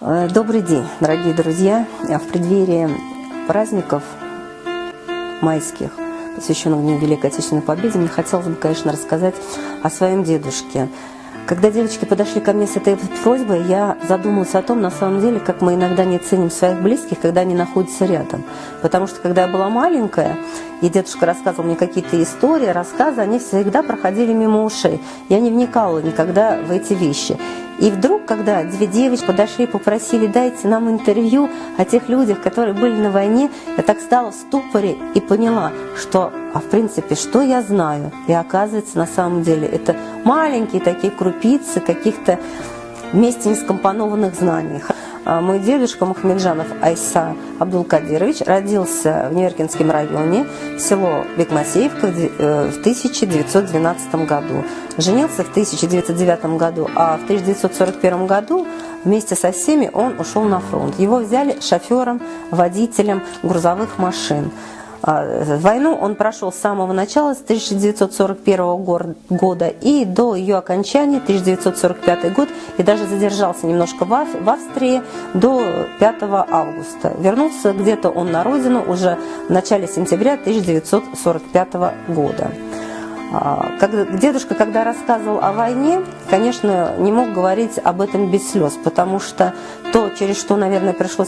Добрый день, дорогие друзья! В преддверии праздников майских, посвященных Дню Великой Отечественной Победе, мне хотелось бы, конечно, рассказать о своем дедушке. Когда девочки подошли ко мне с этой просьбой, я задумалась о том, на самом деле, как мы иногда не ценим своих близких, когда они находятся рядом. Потому что, когда я была маленькая, и дедушка рассказывал мне какие-то истории, рассказы, они всегда проходили мимо ушей. Я не вникала никогда в эти вещи. И вдруг, когда две девочки подошли и попросили: дайте нам интервью о тех людях, которые были на войне, я так стала в ступоре и поняла, что, в принципе, что я знаю. И оказывается, на самом деле, это маленькие такие крупицы каких-то вместе не скомпонованных знаний. Мой дедушка Мухамеджанов Айса Абдулкадирович родился в Нью-Йоркинском районе, село Бекмасеевка, в 1912 году. Женился в 1909 году, а в 1941 году вместе со всеми он ушел на фронт. Его взяли шофером, водителем грузовых машин. Войну он прошел с самого начала, с 1941 года и до ее окончания, 1945 год, и даже задержался немножко в Австрии до 5 августа. Вернулся где-то он на родину уже в начале сентября 1945 года. Дедушка, когда рассказывал о войне, конечно, не мог говорить об этом без слез, потому что то, через что, наверное, пришлось